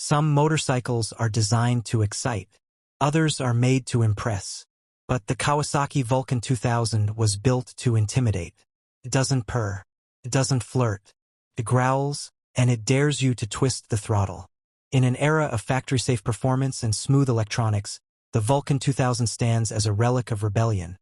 Some motorcycles are designed to excite. Others are made to impress. But the Kawasaki Vulcan 2000 was built to intimidate. It doesn't purr. It doesn't flirt. It growls, and it dares you to twist the throttle. In an era of factory-safe performance and smooth electronics, the Vulcan 2000 stands as a relic of rebellion.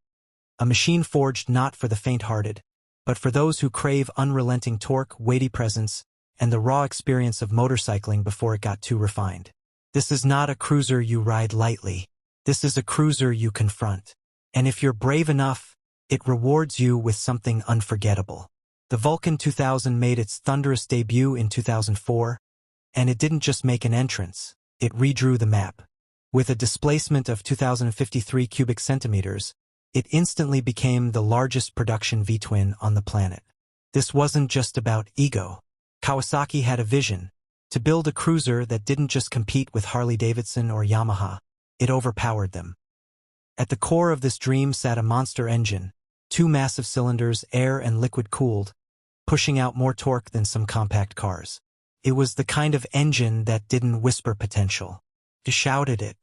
A machine forged not for the faint-hearted, but for those who crave unrelenting torque, weighty presence, and the raw experience of motorcycling before it got too refined. This is not a cruiser you ride lightly. This is a cruiser you confront. And if you're brave enough, it rewards you with something unforgettable. The Vulcan 2000 made its thunderous debut in 2004, and it didn't just make an entrance, it redrew the map. With a displacement of 2,053 cubic centimeters, it instantly became the largest production V-twin on the planet. This wasn't just about ego. Kawasaki had a vision, to build a cruiser that didn't just compete with Harley-Davidson or Yamaha, it overpowered them. At the core of this dream sat a monster engine, 2 massive cylinders, air and liquid-cooled, pushing out more torque than some compact cars. It was the kind of engine that didn't whisper potential. It shouted it.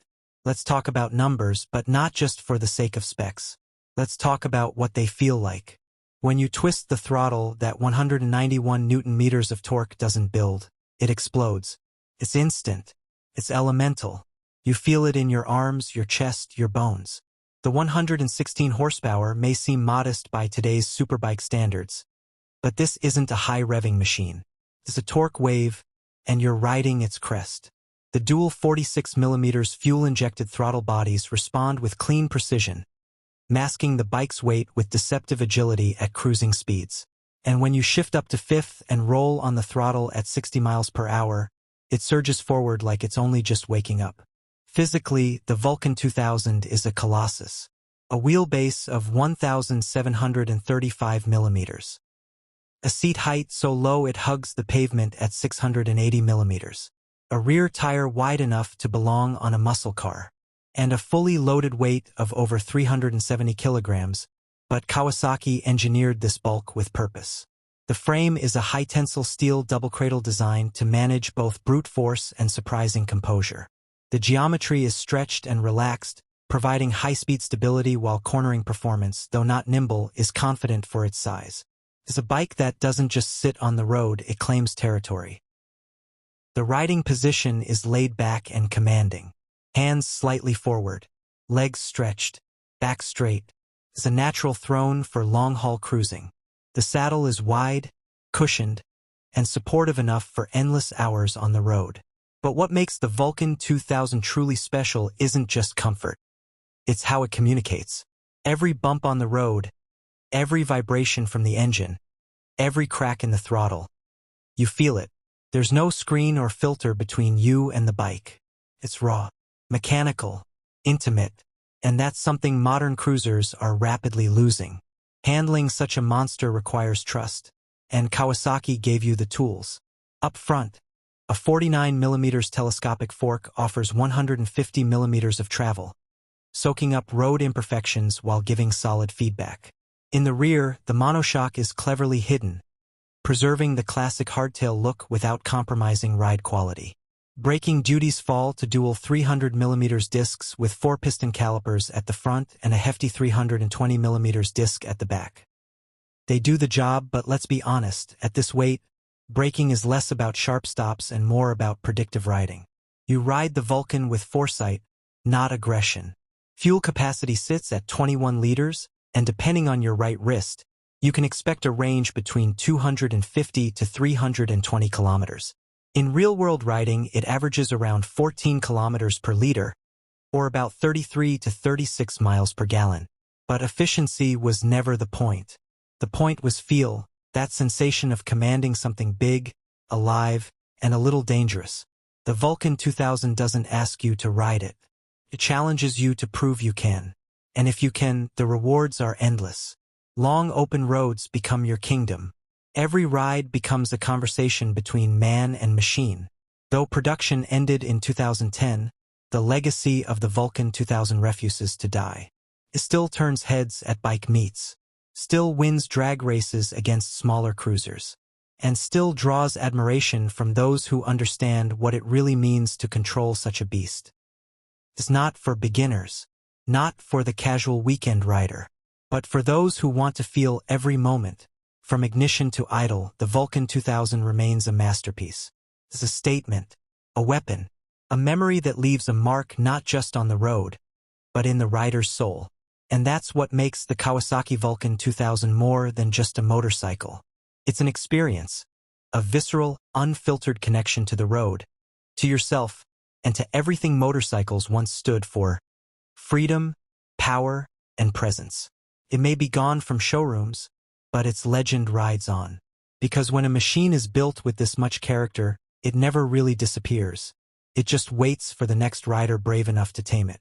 Let's talk about numbers, but not just for the sake of specs. Let's talk about what they feel like. When you twist the throttle, that 191 Newton-meters of torque doesn't build. It explodes. It's instant. It's elemental. You feel it in your arms, your chest, your bones. The 116 horsepower may seem modest by today's superbike standards, but this isn't a high-revving machine. It's a torque wave, and you're riding its crest. The dual 46mm fuel-injected throttle bodies respond with clean precision, masking the bike's weight with deceptive agility at cruising speeds. And when you shift up to fifth and roll on the throttle at 60 miles per hour, it surges forward like it's only just waking up. Physically, the Vulcan 2000 is a colossus, a wheelbase of 1,735 millimeters. A seat height so low it hugs the pavement at 680 millimeters. A rear tire wide enough to belong on a muscle car. And a fully loaded weight of over 370 kilograms, but Kawasaki engineered this bulk with purpose. The frame is a high-tensile steel double-cradle design to manage both brute force and surprising composure. The geometry is stretched and relaxed, providing high-speed stability while cornering performance, though not nimble, is confident for its size. It's a bike that doesn't just sit on the road, it claims territory. The riding position is laid back and commanding. Hands slightly forward, legs stretched, back straight. It's a natural throne for long-haul cruising. The saddle is wide, cushioned, and supportive enough for endless hours on the road. But what makes the Vulcan 2000 truly special isn't just comfort. It's how it communicates. Every bump on the road, every vibration from the engine, every crack in the throttle. You feel it. There's no screen or filter between you and the bike. It's raw, mechanical, intimate, and that's something modern cruisers are rapidly losing. Handling such a monster requires trust, and Kawasaki gave you the tools. Up front, a 49mm telescopic fork offers 150mm of travel, soaking up road imperfections while giving solid feedback. In the rear, the monoshock is cleverly hidden, preserving the classic hardtail look without compromising ride quality. Braking duties fall to dual 300mm discs with 4-piston calipers at the front and a hefty 320mm disc at the back. They do the job, but let's be honest, at this weight, braking is less about sharp stops and more about predictive riding. You ride the Vulcan with foresight, not aggression. Fuel capacity sits at 21 liters, and depending on your right wrist, you can expect a range between 250 to 320 kilometers. In real-world riding, it averages around 14 kilometers per liter, or about 33 to 36 miles per gallon. But efficiency was never the point. The point was feel, that sensation of commanding something big, alive, and a little dangerous. The Vulcan 2000 doesn't ask you to ride it. It challenges you to prove you can. And if you can, the rewards are endless. Long open roads become your kingdom. Every ride becomes a conversation between man and machine. Though production ended in 2010, the legacy of the Vulcan 2000 refuses to die. It still turns heads at bike meets. Still wins drag races against smaller cruisers. and still draws admiration from those who understand what it really means to control such a beast. It's not for beginners, not for the casual weekend rider, but for those who want to feel every moment. From ignition to idle, the Vulcan 2000 remains a masterpiece. It's a statement, a weapon, a memory that leaves a mark not just on the road, but in the rider's soul. And that's what makes the Kawasaki Vulcan 2000 more than just a motorcycle. It's an experience, a visceral, unfiltered connection to the road, to yourself, and to everything motorcycles once stood for: freedom, power, and presence. It may be gone from showrooms, but its legend rides on. Because when a machine is built with this much character, it never really disappears. It just waits for the next rider brave enough to tame it.